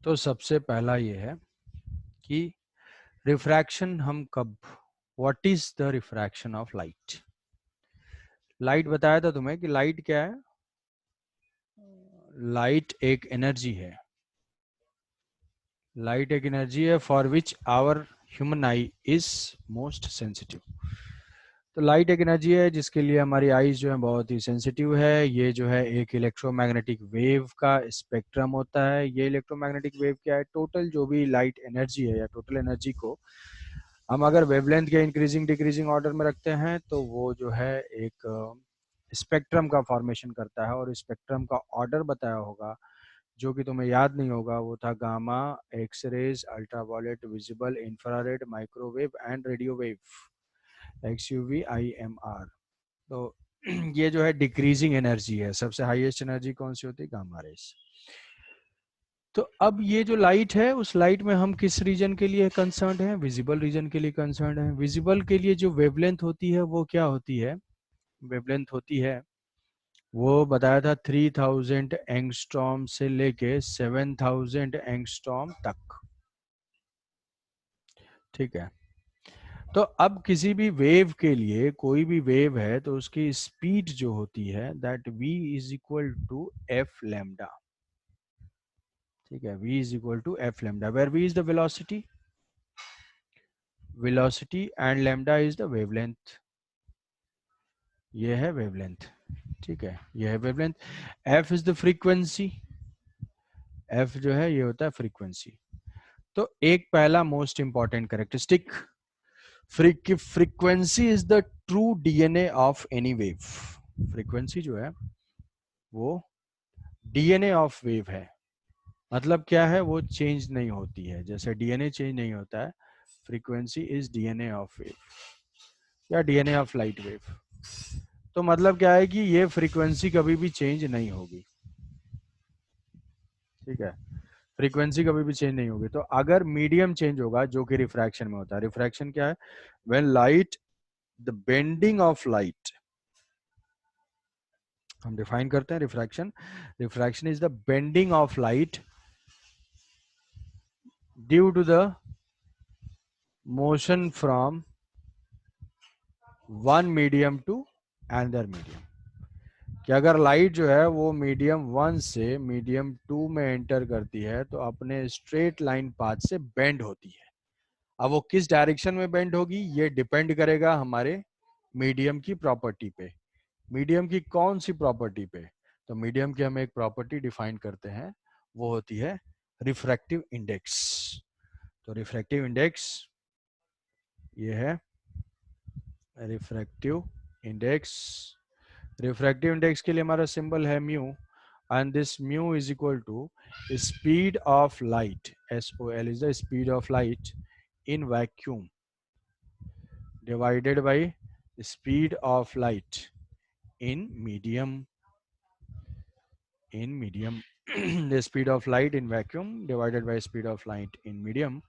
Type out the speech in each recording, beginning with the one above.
तो सबसे पहला ये है कि रिफ्रैक्शन हम कब, what is the refraction of light. Light बताया था तुम्हें कि लाइट क्या है। लाइट एक एनर्जी है। लाइट एक एनर्जी है for which our human eye is most sensitive. तो लाइट एक एनर्जी है जिसके लिए हमारी आईज जो है बहुत ही सेंसिटिव है। ये जो है एक इलेक्ट्रोमैग्नेटिक वेव का स्पेक्ट्रम होता है। ये इलेक्ट्रोमैग्नेटिक वेव क्या है, टोटल जो भी लाइट एनर्जी है या टोटल एनर्जी को हम अगर वेवलेंथ के इंक्रीजिंग डिक्रीजिंग ऑर्डर में रखते हैं तो वो जो है एक स्पेक्ट्रम का फॉर्मेशन करता है। और स्पेक्ट्रम का ऑर्डर बताया होगा जो कि तुम्हें याद नहीं होगा, वो था gamma, X rays, ultraviolet, visible, infrared, microwave and radio wave, XUV, IMR। तो ये जो है डिक्रीजिंग एनर्जी है। सबसे हाईएस्ट एनर्जी कौन सी होती है, गामा रेज। तो अब ये जो लाइट है उस लाइट में हम किस रीजन के लिए कंसर्न्ड हैं, विजिबल रीजन के लिए कंसर्न्ड हैं। विजिबल के लिए जो वेवलेंथ होती है वो क्या होती है, वेवलेंथ होती है, वो बताया था 3000 एंगस्ट्रॉम से लेके 7000 एंगस्ट्रॉम तक। ठीक है। तो अब किसी भी वेव के लिए, कोई भी वेव है तो उसकी स्पीड जो होती है that v is equal to F lambda. ठीक है, v is equal to F lambda, where v is the velocity, velocity and lambda is the wavelength. ये है वेवलेंथ। ठीक है, ये है wavelength. f is the frequency, f जो है ये होता है फ्रीक्वेंसी। तो एक पहला most important characteristic, frequency is the true DNA of any wave. Frequency जो है वो डीएनए ऑफ वेव है। मतलब क्या है, वो चेंज नहीं होती है। जैसे डीएनए चेंज नहीं होता है, frequency is DNA of wave या डीएनए ऑफ लाइट वेव। तो मतलब क्या है कि ये फ्रीक्वेंसी कभी भी चेंज नहीं होगी। ठीक है, फ्रीक्वेंसी कभी भी चेंज नहीं होगी। तो अगर मीडियम चेंज होगा जो कि रिफ्रैक्शन में होता है, रिफ्रैक्शन क्या है, when light, the bending of light, हम डिफाइन करते हैं refraction. Refraction is the bending of light due to the motion from one medium to another medium. कि अगर लाइट जो है वो मीडियम 1 से मीडियम 2 में एंटर करती है तो अपने स्ट्रेट लाइन पाथ से बेंड होती है। अब वो किस डायरेक्शन में बेंड होगी ये डिपेंड करेगा हमारे मीडियम की प्रॉपर्टी पे। मीडियम की कौन सी प्रॉपर्टी पे, तो मीडियम की हम एक प्रॉपर्टी डिफाइन करते हैं, वो होती है रिफ्रैक्टिव इंडेक्स। तो रिफ्रैक्टिव इंडेक्स ये है रिफ्रैक्टिव इंडेक्स। रिफ्रैक्टिव इंडेक्स के लिए हमारा सिंबल है mu, and this mu is equal to speed of light, SOL is the speed of light in vacuum divided by speed of light in medium, the speed of light in vacuum divided by speed of light in medium।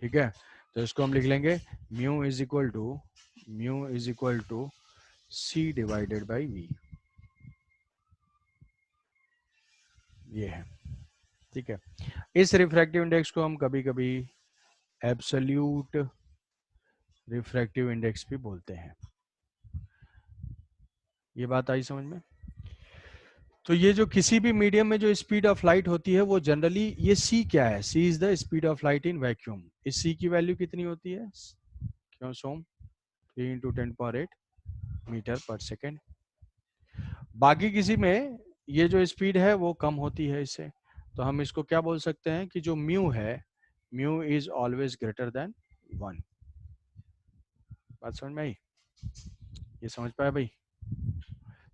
ठीक है, तो इसको हम लिख लेंगे mu is equal to C divided by V। ये है। ठीक है, इस रिफ्रैक्टिव इंडेक्स को हम कभी कभी एब्सोल्यूट रिफ्रैक्टिव इंडेक्स भी बोलते हैं। ये बात आई समझ में। तो ये जो किसी भी मीडियम में जो स्पीड ऑफ लाइट होती है वो जनरली, ये c क्या है, c is the speed of light in vacuum. इस c की वैल्यू कितनी होती है, क्यों सोम, 3 इंटू 10⁸ मीटर पर सेकेंड। बाकी किसी में ये जो स्पीड है वो कम होती है इससे। तो हम इसको क्या बोल सकते हैं कि जो म्यू है, mu is always greater than 1। बात समझ में आई, ये समझ पाया भाई।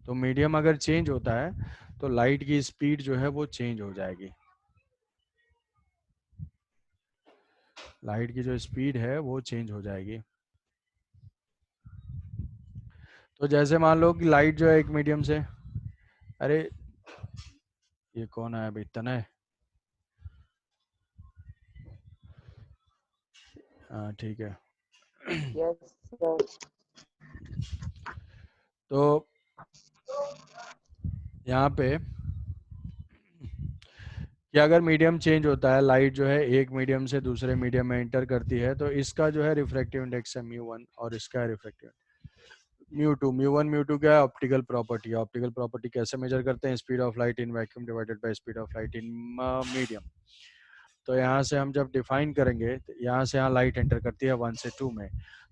तो मीडियम अगर चेंज होता है तो लाइट की स्पीड जो है वो चेंज हो जाएगी। लाइट की जो स्पीड है वो चेंज हो जाएगी। तो जैसे मान लो कि लाइट जो है एक मीडियम से, अरे ये कौन आया भाई, तनय। हाँ ठीक है। Yes sir. तो यहाँ पे कि अगर मीडियम चेंज होता है, लाइट जो है एक मीडियम से दूसरे मीडियम में एंटर करती है, तो इसका जो है रिफ्रैक्टिव इंडेक्स है म्यू 1 और इसका है रिफ्रैक्टिव म्यू 2। म्यू 1 म्यू 2 क्या है? Optical property. ऑप्टिकल प्रॉपर्टी कैसे मेजर करते हैं? Speed of light in vacuum divided by speed of light in medium. तो यहाँ से हम जब डिफाइन करेंगे, तो यहाँ से यहाँ लाइट एंटर करती है 1 से 2 में,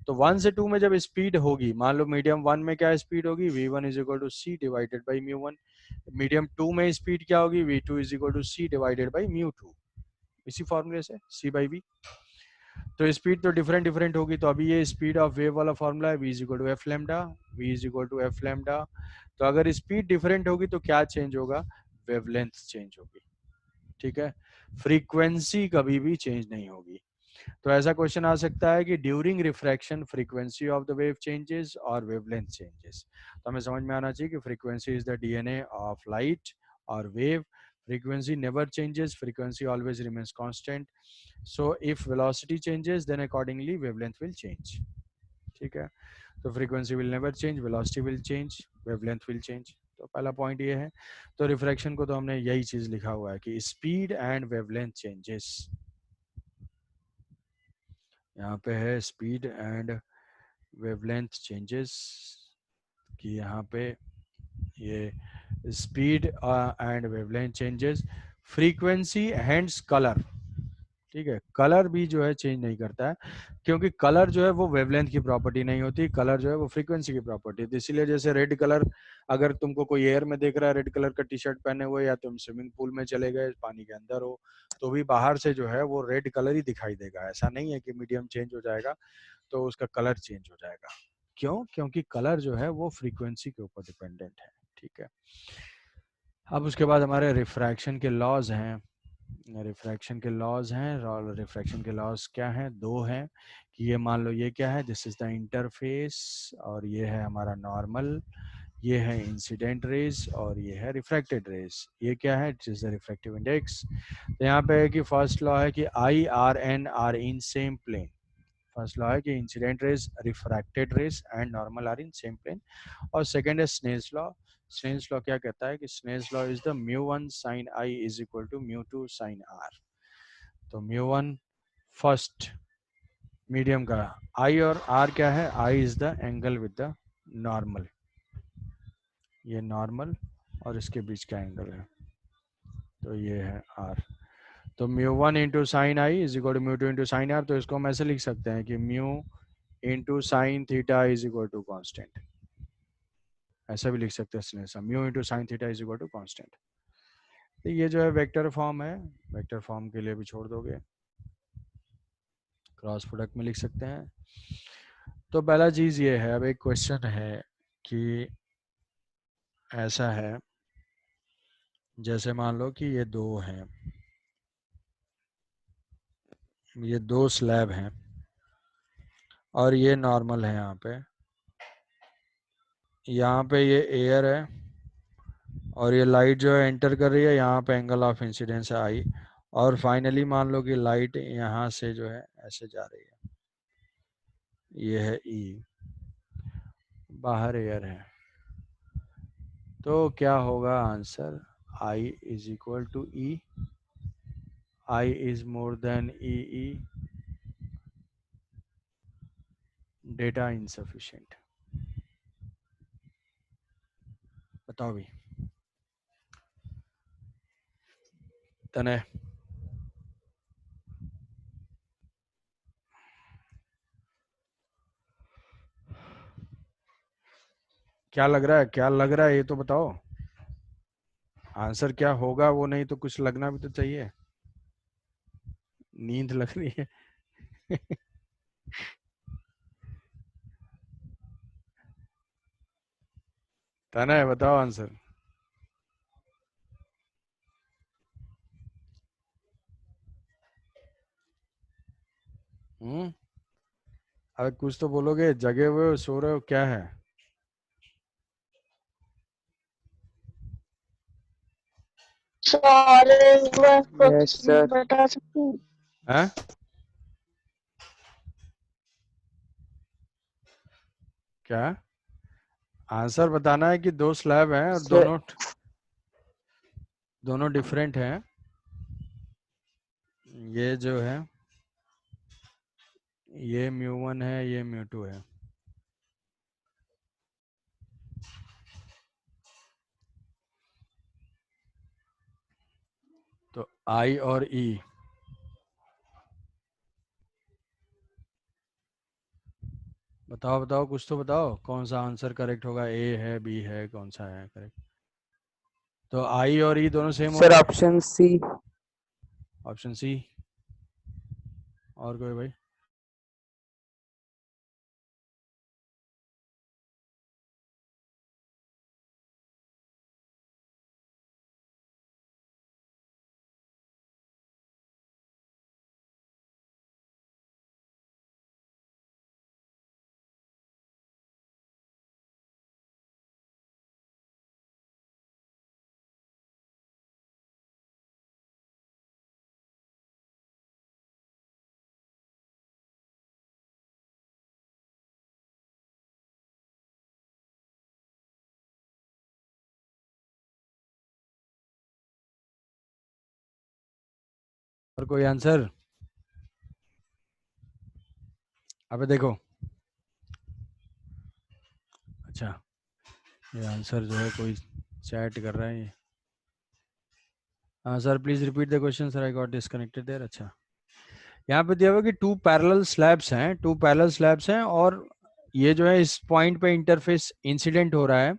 तो 1 से 2 में जब स्पीड होगी, मान लो मीडियम 1 में क्या स्पीड होगी? v1 is equal to C divided by mu 1। Medium 2 में स्पीड क्या होगी? v2 is equal to C divided by mu 2, इसी फॉर्मूले से c बाई v। तो स्पीड तो डिफरेंट डिफरेंट होगी, तो अभी ये स्पीड ऑफ वेव वाला फॉर्मूला है, v is equal to F lambda, v is equal to F lambda. तो अगर स्पीड डिफरेंट होगी तो क्या चेंज होगा? वेवलेंथ चेंज होगी, ठीक है। फ्रीक्वेंसी कभी भी चेंज नहीं होगी। तो ऐसा क्वेश्चन आ सकता है कि during refraction frequency of the wave changes और वेवलेंथ चेंजेस। तो हमें समझ में आना चाहिए कि frequency is the DNA of light और wave. frequency never changes, frequency always remains constant, so if velocity changes then accordingly wavelength will change, ठीक है। तो frequency will never change, velocity will change, wavelength will change। तो पहला point ये है। तो refraction को तो हमने यही चीज लिखा हुआ है कि स्पीड एंड वेवलेंथ चेंजेस, यहाँ पे है स्पीड एंड वेवलेंथ चेंजेस, कि यहाँ पे ये speed and wavelength changes, frequency hands colour, ठीक है। कलर भी जो है चेंज नहीं करता है, क्योंकि कलर जो है वो वेवलेंथ की प्रॉपर्टी नहीं होती, कलर जो है वो फ्रीक्वेंसी की प्रॉपर्टी है। इसीलिए जैसे रेड कलर, अगर तुमको कोई एयर में देख रहा है रेड कलर का टी शर्ट पहने हुए, या तुम स्विमिंग पूल में चले गए, पानी के अंदर हो, तो भी बाहर से जो है वो रेड कलर ही दिखाई देगा। ऐसा नहीं है कि मीडियम चेंज हो जाएगा तो उसका कलर चेंज हो जाएगा। क्यों? क्योंकि कलर जो है वो फ्रीक्वेंसी के ऊपर डिपेंडेंट है, ठीक है। अब उसके बाद हमारे रिफ्रैक्शन के लॉज हैं। रिफ्रैक्शन के लॉज हैं, और रिफ्रैक्शन के लॉज क्या हैं? दो हैं, कि ये मान लो ये क्या है? दिस इज द इंटरफेस, और ये है हमारा नॉर्मल, ये है इंसिडेंट रेज, और ये है रिफ्रैक्टेड रेज। ये क्या है? It is the refractive index. तो यहाँ पे है कि फर्स्ट लॉ है कि I R N are in same plane. First law है कि incident rays, refracted rays and normal are in same plane. और सेकेंड है स्नेल्स लॉ। स्नेल्स लॉ क्या कहता है? कि Snell's law is the mu 1 sine I is equal to mu 2 sine R. तो mu 1 first medium का, I और R क्या है? I is the angle with the normal, ये नॉर्मल और इसके बीच का एंगल है, तो ये है आर। तो mu 1 into sine I is equal to mu 2 into sine R. तो इसको हम ऐसे लिख सकते हैं कि mu into sine theta is equal to constant, ऐसा भी लिख सकते हैं, mu into sine theta is equal to constant. तो ये जो है वेक्टर फॉर्म है, वेक्टर फॉर्म के लिए भी छोड़ दोगे, क्रॉस प्रोडक्ट में लिख सकते हैं। तो पहला चीज़ ये है, अब एक क्वेश्चन है कि ऐसा है, जैसे मान लो कि ये दो हैं, ये दो स्लैब हैं और ये नॉर्मल है। यहाँ पे ये एयर है और ये लाइट जो है एंटर कर रही है, यहाँ पे एंगल ऑफ इंसिडेंस है आई, और फाइनली मान लो कि लाइट यहाँ से जो है ऐसे जा रही है, ये है ई, बाहर एयर है। तो क्या होगा answer? I is equal to E, I is more than E E, data insufficient. बताओ भी तने, क्या लग रहा है? क्या लग रहा है ये तो बताओ। आंसर क्या होगा वो नहीं तो कुछ लगना भी तो चाहिए। नींद लग रही है। तने बताओ आंसर। अरे कुछ तो बोलोगे, जगे हुए हो, सो रहे हो, क्या है? सॉरी, यस सर, बता सकते हैं? हैं? क्या आंसर बताना है कि दो स्लैब हैं और सर, दोनों डिफरेंट हैं। ये जो है ये μ1 है, ये μ2 है। तो I और E, बताओ बताओ, कुछ तो बताओ, कौन सा आंसर करेक्ट होगा? ए है, बी है, कौन सा है करेक्ट? तो I और E दोनों सेम सर होंगे। Option C. Option C. और कोई भाई? और कोई आंसर? अबे देखो, अच्छा, ये आंसर जो है कोई चैट कर रहा है ये। हाँ sir, please repeat the question sir, I got disconnected there. अच्छा, यहाँ पे दिया हुआ कि टू पैरेलल स्लैब्स हैं, टू पैरेलल स्लैब्स हैं, और ये जो है इस पॉइंट पे इंटरफेस इंसिडेंट हो रहा है,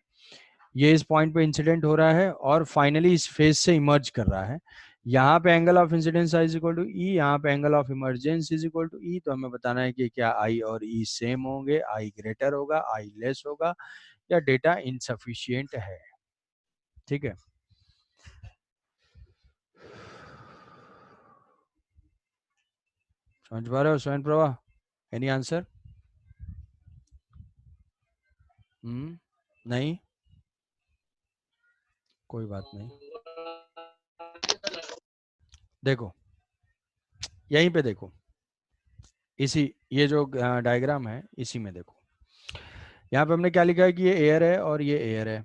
ये इस पॉइंट पे इंसिडेंट हो रहा है और फाइनली इस फेस से इमर्ज कर रहा है। यहाँ पे angle of incidence is equal to E, यहाँ पे angle of emergence is equal to E. तो हमें बताना है कि क्या आई और ई सेम होंगे, आई ग्रेटर होगा, आई लेस होगा, या डेटा इनसफिशियंट है। ठीक है, समझ पा रहे हो स्वयं प्रभा? Any answer? नहीं, कोई बात नहीं। देखो, यहीं पे देखो, इसी ये जो डायग्राम है इसी में देखो, यहाँ पे हमने क्या लिखा है कि ये एयर है और ये एयर है।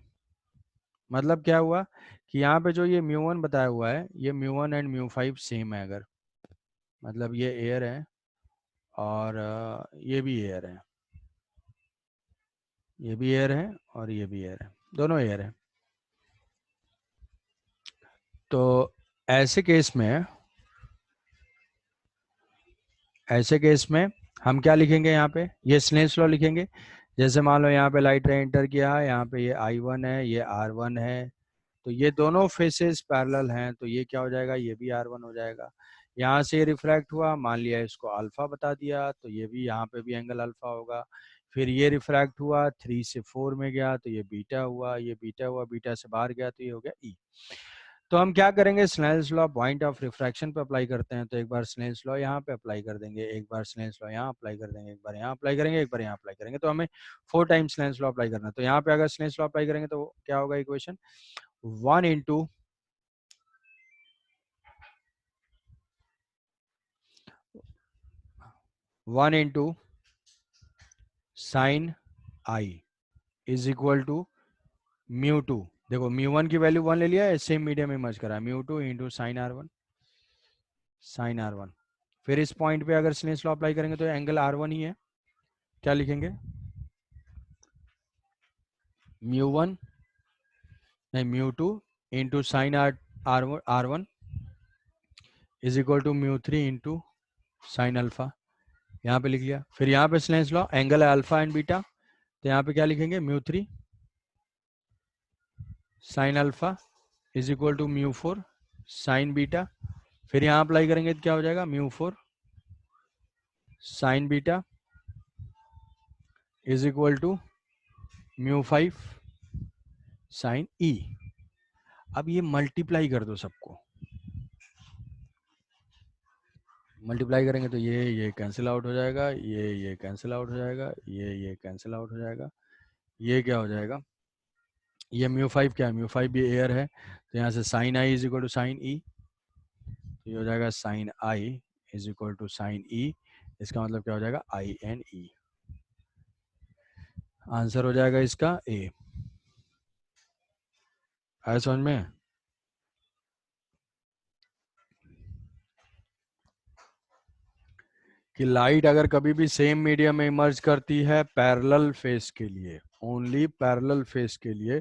मतलब क्या हुआ कि यहाँ पे जो ये μ1 बताया हुआ है, ये μ1 एंड μ5 सेम है। अगर मतलब ये एयर है और ये भी एयर है, ये भी एयर है और ये भी एयर है, दोनों एयर है। तो ऐसे केस में, ऐसे केस में हम क्या लिखेंगे? यहाँ पे ये स्नेल्स लॉ लिखेंगे। जैसे मान लो यहाँ पे लाइट रे एंटर किया है, यहाँ पे ये I1 है, ये R1 है, तो ये दोनों फेसेस पैरेलल हैं, तो ये क्या हो जाएगा? ये भी R1 हो जाएगा। यहाँ से रिफ्रैक्ट हुआ, मान लिया इसको अल्फा बता दिया, तो ये भी यहाँ पे भी एंगल अल्फा होगा। फिर ये रिफ्रैक्ट हुआ, 3 से 4 में गया तो ये बीटा हुआ, ये बीटा हुआ, बीटा से बाहर गया तो ये हो गया ई। तो हम क्या करेंगे? Snell's law point of refraction पे अप्लाई करते हैं। तो एक बार स्नेल्स लॉ यहाँ पे अप्लाई कर देंगे, एक बार स्नेल्स लॉ यहाँ अप्लाई कर देंगे, एक बार यहाँ अप्लाई करेंगे, एक बार यहाँ अप्लाई करेंगे। तो हमें 4 टाइम्स स्नेल्स लॉ अप्लाई करना है। तो यहाँ पे अगर स्नेल्स लॉ अप्लाई करेंगे तो क्या होगा equation? 1 into 1 into sine I is equal to μ2। देखो μ1 की वैल्यू 1 ले लिया है, सेम मीडियम में मर्ज करा, μ2 into sine R1, sign R1। फिर इस पॉइंट पे अगर स्नेल्स लॉ अप्लाई करेंगे तो एंगल R1 ही है। क्या लिखेंगे? μ1 नहीं μ2 into sine R1 is equal to μ3 into sine alpha. यहाँ पे लिख लिया। फिर यहाँ पे स्नेल्स लॉ, एंगल है अल्फा एंड बीटा, तो यहाँ पे क्या लिखेंगे? μ3 sine alpha is equal to μ4 sine beta. फिर यहाँ अप्लाई करेंगे तो क्या हो जाएगा? μ4 sine beta is equal to μ5 sine E. अब ये मल्टीप्लाई कर दो सबको, मल्टीप्लाई करेंगे तो ये कैंसिल आउट हो जाएगा, ये कैंसिल आउट हो जाएगा, ये कैंसिल आउट हो जाएगा। ये क्या हो जाएगा? ये μ5 क्या है? μ5 भी एयर है, तो यहाँ से sine I is equal to sine E, तो ये हो जाएगा sine I is equal to sine E. इसका मतलब क्या हो जाएगा? I N E. आंसर हो जाएगा इसका ए। आया समझ में? कि लाइट अगर कभी भी सेम मीडियम में इमर्ज करती है पैरेलल फेस के लिए, ओनली पैरेलल फेस के लिए,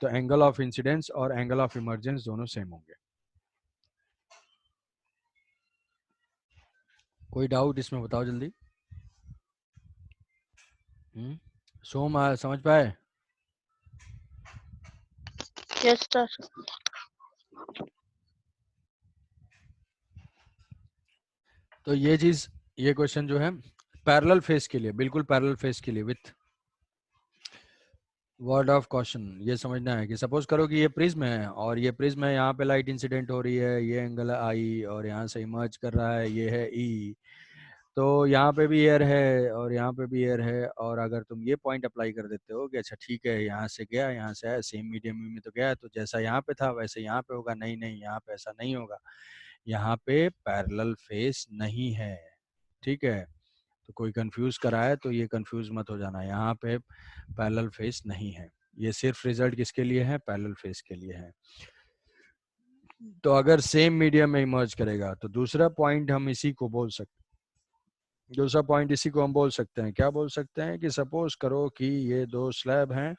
तो एंगल ऑफ इंसिडेंस और एंगल ऑफ इमर्जेंस दोनों सेम होंगे। कोई डाउट इसमें बताओ जल्दी। सोम समझ पाए? Yes sir. तो ये चीज, ये क्वेश्चन जो है पैरेलल फेस के लिए, बिल्कुल पैरेलल फेस के लिए विथ वर्ड ऑफ कॉशन ये समझना है कि सपोज करो कि ये प्रिज्म है और ये प्रिज्म है, यहाँ पे लाइट इंसिडेंट हो रही है, ये एंगल आई और यहाँ से इमर्ज कर रहा है, ये है ई। तो यहाँ पे भी एयर है और यहाँ पे भी एयर है, और अगर तुम ये पॉइंट अप्लाई कर देते हो कि अच्छा ठीक है यहाँ से गया, यहाँ से आया, सेम मीडियम में तो गया, तो जैसा यहाँ पे था वैसे यहाँ पे होगा, नहीं नहीं यहाँ पे ऐसा नहीं होगा, यहाँ पे पैरेलल फेस नहीं है। ठीक है, तो कोई कंफ्यूज कराए तो ये कंफ्यूज मत हो जाना, यहाँ पे पैरेलल फेस नहीं है। ये सिर्फ रिजल्ट किसके लिए है? पैरेलल फेस के लिए है। तो अगर सेम मीडियम में इमर्ज करेगा तो दूसरा पॉइंट हम इसी को बोल सकते दूसरा पॉइंट इसी को हम बोल सकते हैं, क्या बोल सकते हैं कि सपोज करो कि ये दो स्लैब हैं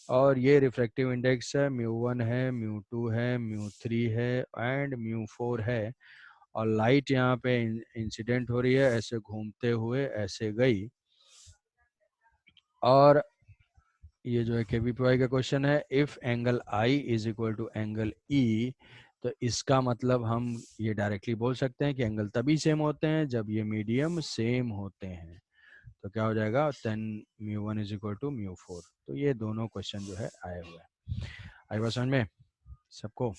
और ये रिफ्रैक्टिव इंडेक्स है, μ1 है, μ2 है, μ3 है एंड μ4 है, और लाइट यहाँ पे इंसिडेंट हो रही है, ऐसे घूमते हुए ऐसे गई, और ये जो है केवीपीवाई का क्वेश्चन है, if angle I is equal to angle E, तो इसका मतलब हम ये डायरेक्टली बोल सकते हैं कि एंगल तभी सेम होते हैं जब ये मीडियम सेम होते हैं। तो क्या हो जाएगा, 10 μ1 इज इक्वल टू μ4। तो ये दोनों क्वेश्चन जो है आए हुए हैं। आई बात समझ में सबको?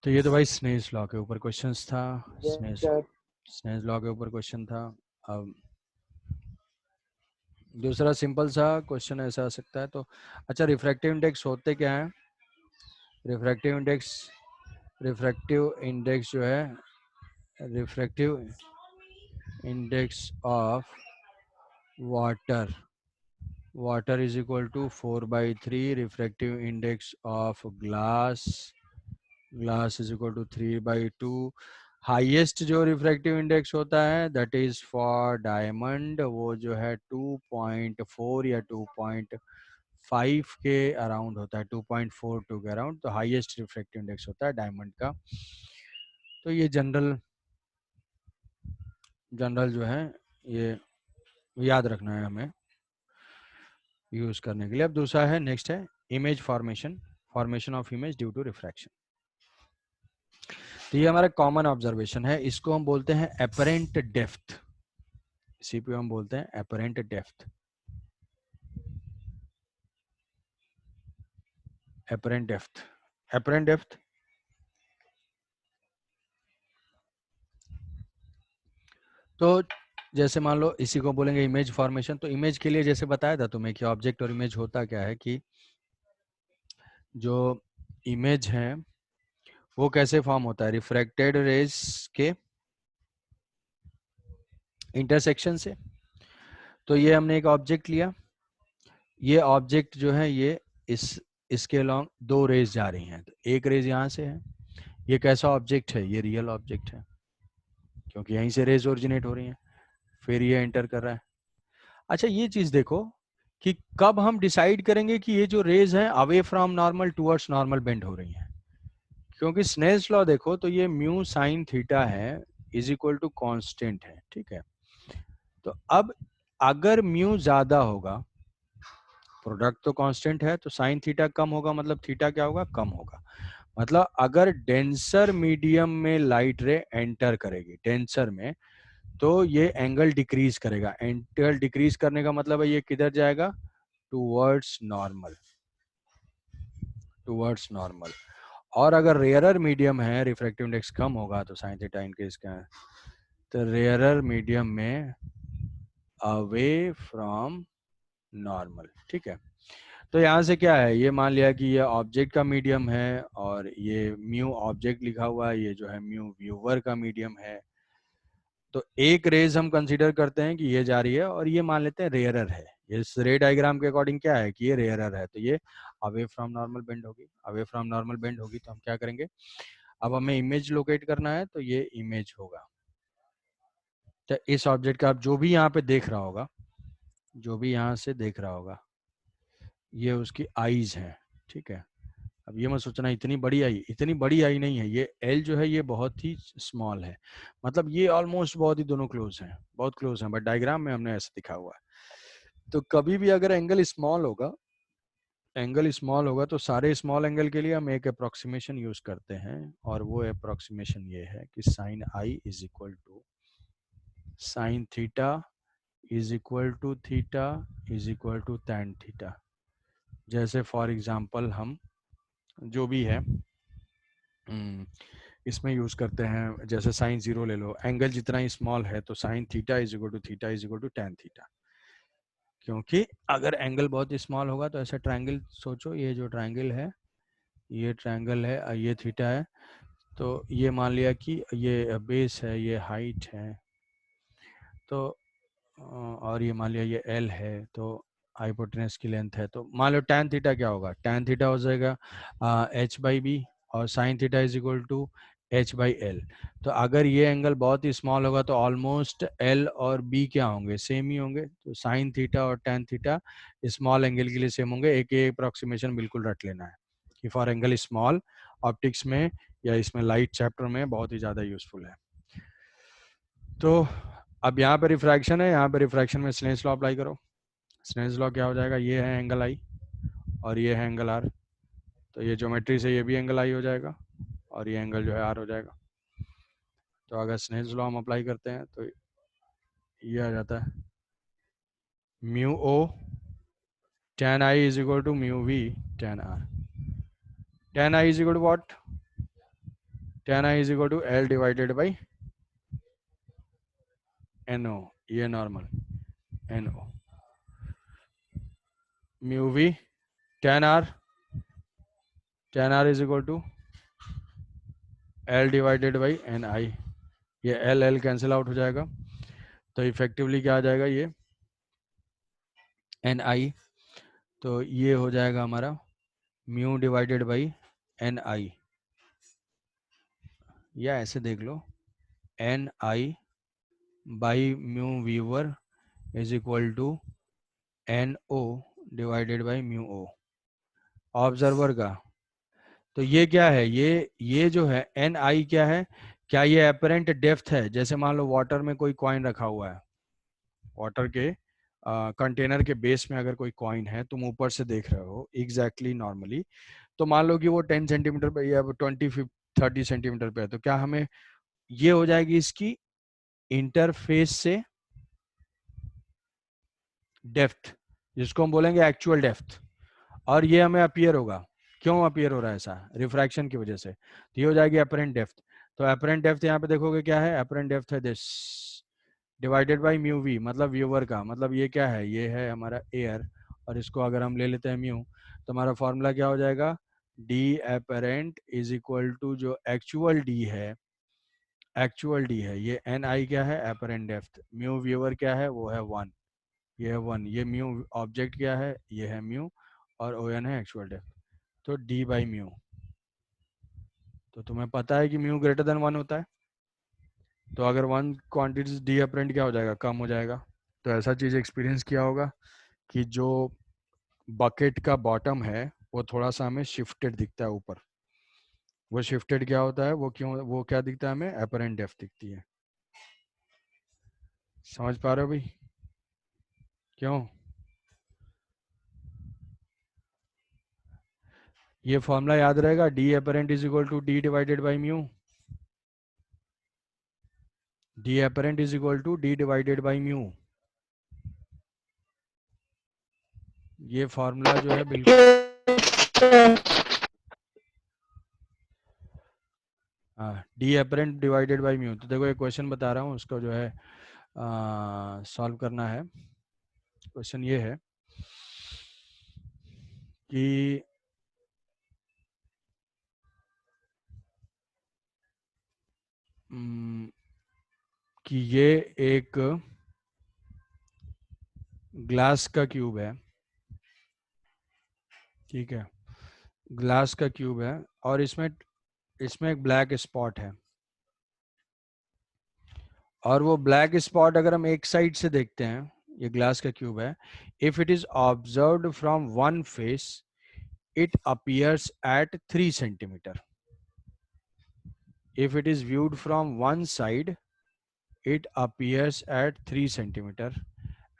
तो ये तो भाई स्नेल्स लॉ के ऊपर क्वेश्चंस था। स्नेल्स लॉ के ऊपर क्वेश्चन था। अब दूसरा सिंपल सा क्वेश्चन ऐसा आ सकता है। तो अच्छा, रिफ्रैक्टिव इंडेक्स होते क्या है? रिफ्रैक्टिव इंडेक्स जो है, refractive index of water is equal to 4/3 refractive index of glass is equal to 3/2। Highest जो रिफ्रैक्टिव इंडेक्स होता है दैट इज फॉर डायमंड, वो जो है 2.4 या 2.5 के अराउंड होता है, 2.42 के अराउंड। तो हाईएस्ट रिफ्रैक्टिव इंडेक्स होता है डायमंड का। तो ये जनरल जो है ये याद रखना है हमें यूज करने के लिए। अब दूसरा है, नेक्स्ट है image formation of image due to refraction. तो ये हमारा कॉमन ऑब्जर्वेशन है, इसको हम बोलते हैं एपरेंट डेप्थ। इसी पे हम बोलते हैं एपरेंट डेप्थ। एपरेंट डेप्थ तो जैसे मान लो इसी को बोलेंगे इमेज फॉर्मेशन। तो इमेज के लिए जैसे बताया था तुम्हें कि ऑब्जेक्ट और इमेज होता क्या है, कि जो इमेज है वो कैसे फॉर्म होता है, रिफ्रैक्टेड रेज के इंटरसेक्शन से। तो ये हमने एक ऑब्जेक्ट लिया, ये ऑब्जेक्ट जो है ये इसके अलोंग दो रेज जा रही हैं, तो एक रेज यहाँ से है। ये कैसा ऑब्जेक्ट है? ये रियल ऑब्जेक्ट है, क्योंकि यहीं से रेज ओरिजिनेट हो रही हैं, फिर ये एंटर कर रहा है। अच्छा, ये चीज देखो कि कब हम डिसाइड करेंगे कि ये जो रेज है away from normal towards normal bend हो रही हैं, क्योंकि स्नेल्स लॉ देखो तो ये म्यू साइन थीटा है इज इक्वल टू कांस्टेंट है। ठीक है, तो अब अगर म्यू ज्यादा होगा, प्रोडक्ट तो कांस्टेंट है, तो साइन थीटा कम होगा, मतलब थीटा क्या होगा, कम होगा। मतलब अगर डेंसर मीडियम में लाइट रे एंटर करेगी, डेंसर में, तो ये एंगल डिक्रीज करेगा। एंगल डिक्रीज करने का मतलब है ये किधर जाएगा, टूवर्ड्स नॉर्मल। और अगर रेयरर मीडियम है, रिफ्रैक्टिव इंडेक्स कम होगा, तो साइन थीटा इंक्रीज का, तो रेयरर मीडियम में अवे फ्रॉम नॉर्मल। ठीक है, तो यहाँ से क्या है, ये मान लिया कि ये ऑब्जेक्ट का मीडियम है और ये म्यू ऑब्जेक्ट लिखा हुआ है, ये जो है म्यू व्यूवर का मीडियम है। तो एक रेज हम कंसीडर करते हैं कि ये जा रही है और ये मान लेते हैं रेयरर है। इस रे डायग्राम के अकॉर्डिंग क्या है कि ये रेयरर है, तो ये अवे फ्रॉम नॉर्मल बेंड होगी। तो हम क्या करेंगे, अब हमें इमेज लोकेट करना है, तो ये इमेज होगा। तो इस ऑब्जेक्ट का आप जो भी यहाँ पे देख रहा होगा, जो भी यहाँ से देख रहा होगा, ये उसकी आईज है, ठीक है। अब ये मत सोचना इतनी बड़ी आई, इतनी बड़ी आई नहीं है, ये एल जो है ये बहुत ही स्मॉल है, मतलब ये ऑलमोस्ट बहुत ही दोनों क्लोज हैं, बहुत क्लोज हैं, बट डायग्राम में हमने ऐसा दिखा हुआ है। तो कभी भी अगर एंगल स्मॉल होगा, एंगल स्मॉल होगा तो सारे स्मॉल एंगल के लिए हम एक अप्रोक्सीमेशन यूज करते हैं, और वो अप्रोक्सीमेशन ये है कि sine I is equal to sine theta is equal to theta is equal to tan theta. जैसे फॉर एग्जांपल हम जो भी है इसमें यूज करते हैं, जैसे साइन जीरो ले लो, एंगल जितना ही स्मॉल है तो sine theta is equal to theta is equal to tan theta. क्योंकि अगर एंगल बहुत स्मॉल होगा तो ऐसा ट्रायंगल सोचो, ये जो ट्रायंगल है, ये ट्रायंगल है, ये थीटा है, तो ये मान लिया कि ये बेस है, ये हाइट है, तो और ये मान लिया ये एल है, तो हाइपोटेनस की लेंथ है, तो मान लो टैन थीटा क्या होगा, टैन थीटा हो जाएगा एच बाई बी, और sine theta is equal to H by L. तो अगर ये एंगल बहुत ही स्मॉल होगा तो ऑलमोस्ट एल और बी क्या होंगे, सेम ही होंगे, तो साइन थीटा और टैन थीटा स्मॉल एंगल के लिए सेम होंगे। एक अप्रोक्सीमेशन बिल्कुल रट लेना है कि फॉर एंगल स्मॉल, ऑप्टिक्स में या इसमें लाइट चैप्टर में बहुत ही ज़्यादा यूजफुल है। तो अब यहाँ पे रिफ्रैक्शन है, यहाँ पे रिफ्रैक्शन में स्नेल्स लॉ अप्लाई करो। स्नेल्स लॉ क्या हो जाएगा, ये है एंगल आई और ये है एंगल आर, तो ये ज्योमेट्री से ये भी एंगल आई हो जाएगा और ये एंगल जो है आर हो जाएगा। तो अगर स्नेल्स लॉ हम अप्लाई करते हैं तो ये आ जाता है mu O tan I is equal to mu v tan r. Tan I is equal to what? Tan I is equal to L divided by NO, ये normal NO, mu v tan r, tan r is equal to L divided by NI, ये L L cancel out हो जाएगा, तो effectively क्या आ जाएगा ये NI, तो ये हो जाएगा हमारा म्यू डिवाइडेड बाई NI, या ऐसे देख लो NI by mu viewer is equal to NO divided by mu O observer का। तो ये क्या है, ये जो है NI क्या है, क्या ये अपेरेंट डेप्थ है, जैसे मान लो वाटर में कोई कॉइन रखा हुआ है, वाटर के कंटेनर के बेस में अगर कोई कॉइन है, तुम ऊपर से देख रहे हो एग्जैक्टली नॉर्मली, तो मान लो कि वो 10 सेंटीमीटर पे या 20-30 सेंटीमीटर पे है, तो क्या हमें ये हो जाएगी इसकी इंटरफेस से डेप्थ, जिसको हम बोलेंगे एक्चुअल डेप्थ, और ये हमें अपीयर होगा, क्यों अपीयर हो रहा है ऐसा, रिफ्रैक्शन की वजह से, तो ये हो जाएगी अपरेंट डेप्थ। तो अपरेंट डेप्थ यहाँ पे देखोगे क्या है, अपरेंट डेप्थ है this divided by mu v, मतलब व्यूवर का, मतलब ये क्या है, ये है हमारा एयर, और इसको अगर हम ले लेते हैं म्यू, तो हमारा फॉर्मूला क्या हो जाएगा, d apparent is equal to जो एक्चुअल डी है, एक्चुअल डी है, ये एन आई क्या है अपरेंट डेप्थ, म्यू व्यूवर क्या है वो है 1, ये है 1, ये म्यू ऑब्जेक्ट क्या है, ये है म्यू, और ओ एन है एक्चुअल डेप्थ, तो डी बाई म्यू। तो तुम्हें पता है कि म्यू ग्रेटर देन 1 होता है, तो अगर 1 क्वांटिटी डी अपरेंट क्या हो जाएगा, कम हो जाएगा। तो ऐसा चीज़ एक्सपीरियंस किया होगा कि जो बकेट का बॉटम है वो थोड़ा सा हमें शिफ्टेड दिखता है ऊपर, वो शिफ्टेड क्या होता है, वो क्यों, वो क्या दिखता है हमें, अपरेंट डेप्थ दिखती है। समझ पा रहे हो भाई, क्यों? ये फॉर्मूला याद रहेगा, d apparent is equal to d divided by mu, d apparent is equal to d divided by mu, ये फॉर्मूला जो है बिल्कुल, हाँ, d apparent divided by mu. तो देखो एक क्वेश्चन बता रहा हूँ, उसको जो है सॉल्व करना है। क्वेश्चन ये है कि कि ये एक ग्लास का क्यूब है, ठीक है, ग्लास का क्यूब है, और इसमें इसमें एक ब्लैक स्पॉट है, और वो ब्लैक स्पॉट अगर हम एक साइड से देखते हैं, ये ग्लास का क्यूब है, if it is observed from one face it appears at 3 centimeter. If it is viewed from one side, it appears at 3 centimeter.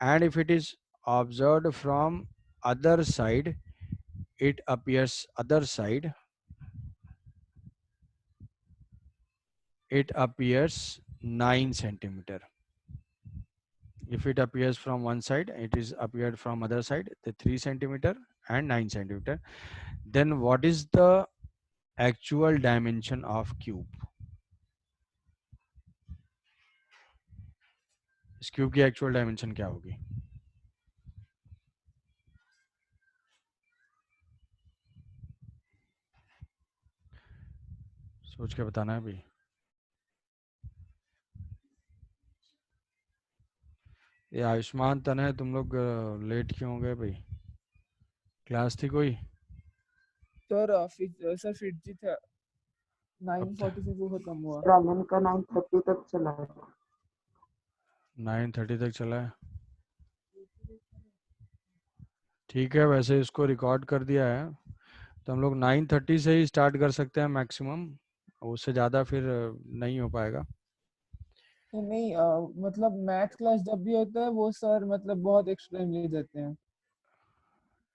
And if it is observed from other side, it appears other side, it appears 9 centimeter. If it appears from one side, it is appeared from other side, the 3 centimeter and 9 centimeter. Then what is the actual dimension of cube? इस cube की actual dimension क्या होगी? सोच के बताना है भाई। ये आयुष्मान तनय, तुम लोग लेट क्यों हो गए भाई? क्लास थी कोई? सर सर फिट जी था 9:45 को खत्म हुआ। रामन का 9:30 तक चला है। 9:30 तक चला है, ठीक है। वैसे इसको रिकॉर्ड कर दिया है तो हम लोग 9:30 से ही स्टार्ट कर सकते हैं मैक्सिमम, उससे ज़्यादा फिर नहीं हो पाएगा। नहीं मतलब मैथ क्लास जब भी होता है वो सर मतलब बहुत एक्स्ट्रा टाइम ले जाते हैं।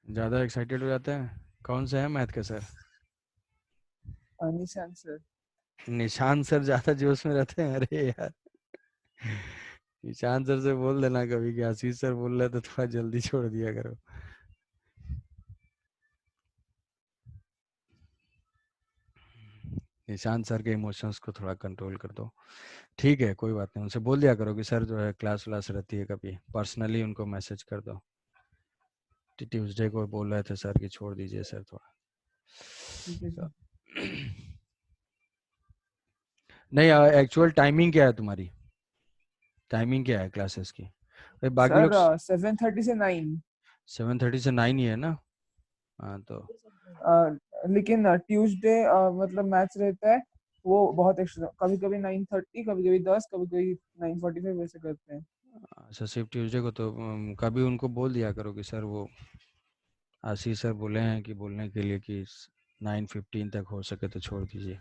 ज़्यादा एक्साइटेड हो जाते हैं? कौन से हैं मैथ के सर? निशान सर। निशान सर ज़्यादा जोश में रहते हैं? अरे यार, निशान सर से बोल देना कभी कि आशीष सर बोल रहे तो थोड़ा जल्दी छोड़ दिया करो। निशांत सर के इमोशंस को थोड़ा कंट्रोल कर दो, ठीक है? कोई बात नहीं, उनसे बोल दिया करो कि सर जो है क्लास व्लास रहती है, कभी पर्सनली उनको मैसेज कर दो। ट्यूसडे को बोल रहे थे सर कि छोड़ दीजिए सर थोड़ा। ठीक है सर। नहीं, एक्चुअल टाइमिंग क्या है तुम्हारी? टाइमिंग क्या है क्लासेस की? भाई बाकी लोग सर 7:30 से 9। 7:30 से 9 ही है ना? हाँ तो लेकिन ट्यूसडे मतलब मैथ्स रहता है वो बहुत एक्स्ट्रा, कभी कभी 9:30, कभी कभी 10, कभी कभी 9:45 वैसे करते हैं। अच्छा, सिर्फ ट्यूसडे को? तो कभी उनको बोल दिया करो कि सर वो आशीष सर बोले हैं कि बोलने के लिए कि 9:15 तक हो सके तो छोड़ दीजिए।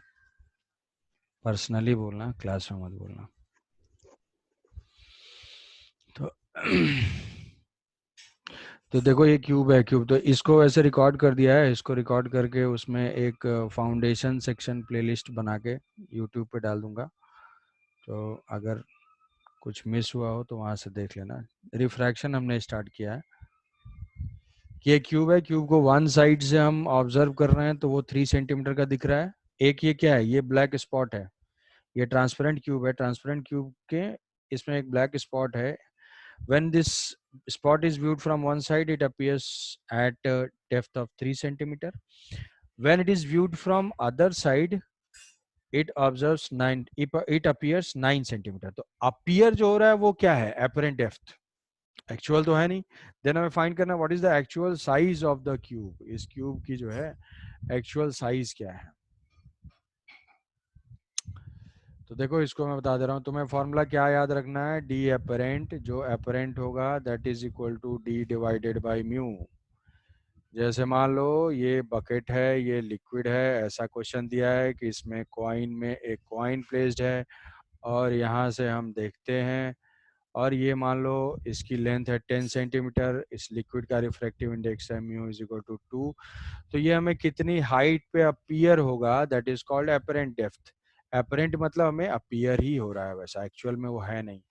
पर्सनली बोलना, क्लास में मत बोलना। तो तो देखो ये क्यूब है, क्यूब तो इसको वैसे रिकॉर्ड कर दिया है, इसको रिकॉर्ड करके उसमें एक फाउंडेशन सेक्शन प्लेलिस्ट बना के यूट्यूब पे डाल दूंगा, तो अगर कुछ मिस हुआ हो तो वहाँ से देख लेना। रिफ्रैक्शन हमने स्टार्ट किया है कि ये क्यूब है, क्यूब को वन साइड से हम ऑब्जर्व कर रहे हैं तो वो 3 सेंटीमीटर का दिख रहा है। एक ये क्या है, ये ब्लैक स्पॉट है, ये ट्रांसपेरेंट क्यूब है। ट्रांसपेरेंट क्यूब के इसमें एक ब्लैक स्पॉट है। When this spot is viewed from one side, it appears at a depth of 3 centimeter. When it is viewed from other side, it observes 9. It appears 9 centimeter. तो appear जो हो रहा है वो क्या है? Apparent depth. Actual तो है नहीं। Then हमें find करना what is the actual size of the cube. इस cube की जो है actual size क्या है? तो देखो इसको मैं बता दे रहा हूँ तुम्हें। फॉर्मूला क्या याद रखना है? डी एपरेंट, जो एपरेंट होगा that is equal to d divided by mu. जैसे मान लो ये बकेट है, ये लिक्विड है, ऐसा क्वेश्चन दिया है कि इसमें कॉइन में एक कॉइन प्लेस्ड है और यहाँ से हम देखते हैं, और ये मान लो इसकी लेंथ है 10 सेंटीमीटर, इस लिक्विड का रिफ्रैक्टिव इंडेक्स है म्यू इज इक्वल टू 2। तो ये हमें कितनी हाइट पे अपीयर होगा, that is called apparent depth. Apparent मतलब हमें अपीयर ही हो रहा है, वैसा एक्चुअल में वो है नहीं।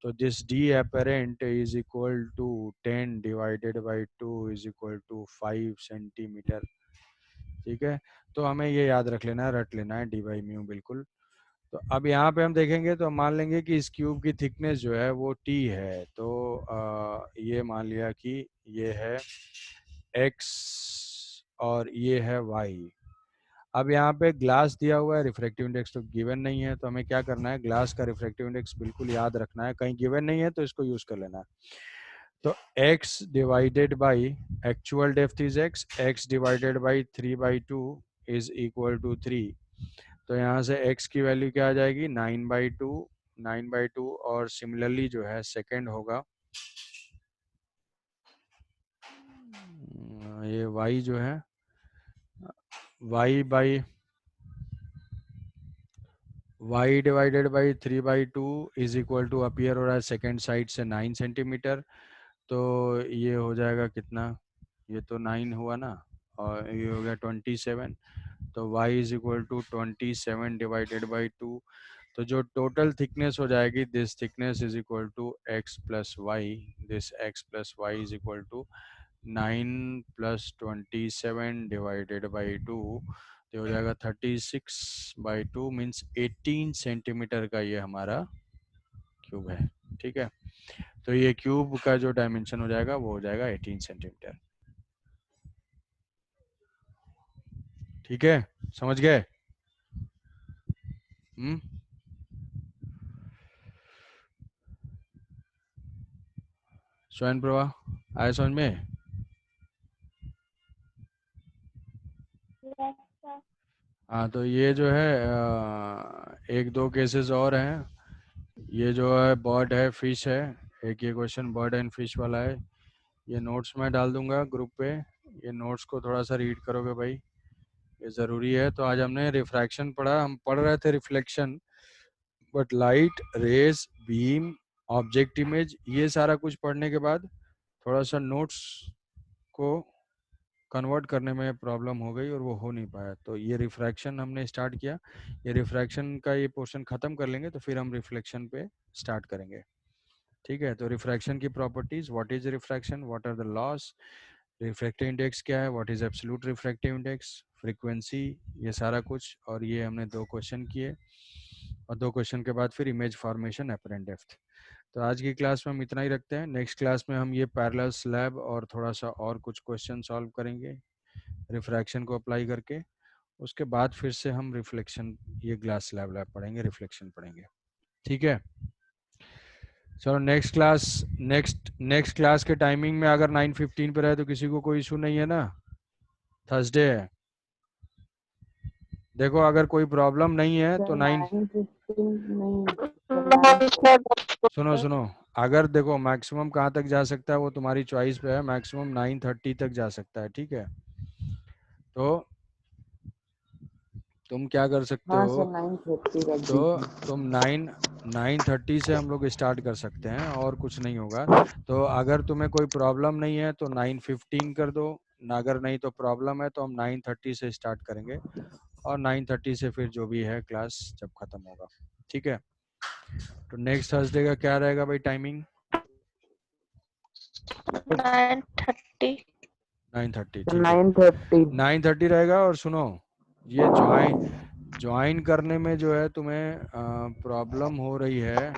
तो this d apparent is equal to 10 divided by 2 is equal to 5 centimetre. ठीक है, तो हमें ये याद रख लेना है, रट लेना है डी बाई म्यू बिल्कुल। तो अब यहाँ पे हम देखेंगे तो हम मान लेंगे कि इस क्यूब की थिकनेस जो है वो टी है। तो ये मान लिया कि ये है एक्स और ये है वाई। अब यहाँ पे ग्लास दिया हुआ है, रिफ्रैक्टिव इंडेक्स तो गिवन नहीं है, तो हमें क्या करना है? ग्लास का रिफ्रैक्टिव इंडेक्स बिल्कुल याद रखना है, कहीं गिवन नहीं है तो इसको यूज कर लेना है। तो x divided by actual depth is x divided by 3/2 is equal to 3। तो यहाँ से x की वैल्यू क्या आ जाएगी? 9/2। 9/2 और सिमिलरली जो है सेकंड होगा ये y जो है y divided by 3/2 is equal to appear हो रहा है सेकेंड साइड से 9 सेंटीमीटर। तो ये हो जाएगा कितना, ये तो 9 हुआ ना और ये हो गया 27। तो y is equal to 27 divided by 2। तो जो टोटल थिकनेस हो जाएगी this thickness is equal to x plus y, this x plus y is equal to 9 plus 27 divided by 2। तो हो जाएगा 36/2 मीन्स 18 सेंटीमीटर का ये हमारा क्यूब है। ठीक है, तो ये क्यूब का जो डायमेंशन हो जाएगा वो हो जाएगा 18 सेंटीमीटर। ठीक है, समझ गए? स्वयं प्रभा आया समझ में? हाँ, तो ये जो है एक दो केसेस और हैं। ये जो है बर्ड है, फिश है, एक ये क्वेश्चन बर्ड एंड फिश वाला है। ये नोट्स मैं डाल दूंगा ग्रुप पे, ये नोट्स को थोड़ा सा रीड करोगे भाई, ये ज़रूरी है। तो आज हमने रिफ्रैक्शन पढ़ा, हम पढ़ रहे थे reflection, but light, rays, beam, object image, ये सारा कुछ पढ़ने के बाद थोड़ा सा नोट्स को कन्वर्ट करने में प्रॉब्लम हो गई और वो हो नहीं पाया। तो ये रिफ्रैक्शन हमने स्टार्ट किया, ये रिफ्रैक्शन का ये पोर्शन ख़त्म कर लेंगे तो फिर हम रिफ्लेक्शन पे स्टार्ट करेंगे। ठीक है, तो रिफ्रैक्शन की properties, what is refraction, what are the laws, refractive index क्या है, what is absolute refractive index, frequency, ये सारा कुछ। और ये हमने 2 क्वेश्चन किए और 2 क्वेश्चन के बाद फिर इमेज फॉर्मेशन, अपरेंट डेप्थ। तो आज की क्लास में हम इतना ही रखते हैं। नेक्स्ट क्लास में हम ये पैरेलल स्लैब और थोड़ा सा और कुछ क्वेश्चन सॉल्व करेंगे रिफ्रैक्शन को अप्लाई करके। उसके बाद फिर से हम रिफ्लेक्शन, ये ग्लास स्लैब लैब पढ़ेंगे, रिफ्लेक्शन पढ़ेंगे। ठीक है, चलो नेक्स्ट क्लास के टाइमिंग में अगर 9:15 पे रहे तो किसी को कोई इशू नहीं है ना? थर्सडे है, देखो अगर कोई प्रॉब्लम नहीं है तो 9:15 नहीं, सुनो, अगर देखो मैक्सिमम कहाँ तक जा सकता है वो तुम्हारी चॉइस पे है, मैक्सिमम 9:30 तक जा सकता है। ठीक है, तो तुम क्या कर सकते हाँ हो, सर 9:30 रख तो दीजिए। तुम 9:30 से हम लोग स्टार्ट कर सकते हैं और कुछ नहीं होगा। तो अगर तुम्हें कोई प्रॉब्लम नहीं है तो 9:15 कर दो, अगर नहीं तो प्रॉब्लम है तो हम 9:30 से स्टार्ट करेंगे और 9:30 से फिर जो भी है क्लास जब खत्म होगा। ठीक है, तो नेक्स्ट थर्सडे का क्या रहेगा भाई टाइमिंग? 9:30। 9:30, ठीक है 9:30 9:30 रहेगा। और सुनो, ये ज्वाइन करने में जो है तुम्हें प्रॉब्लम हो रही है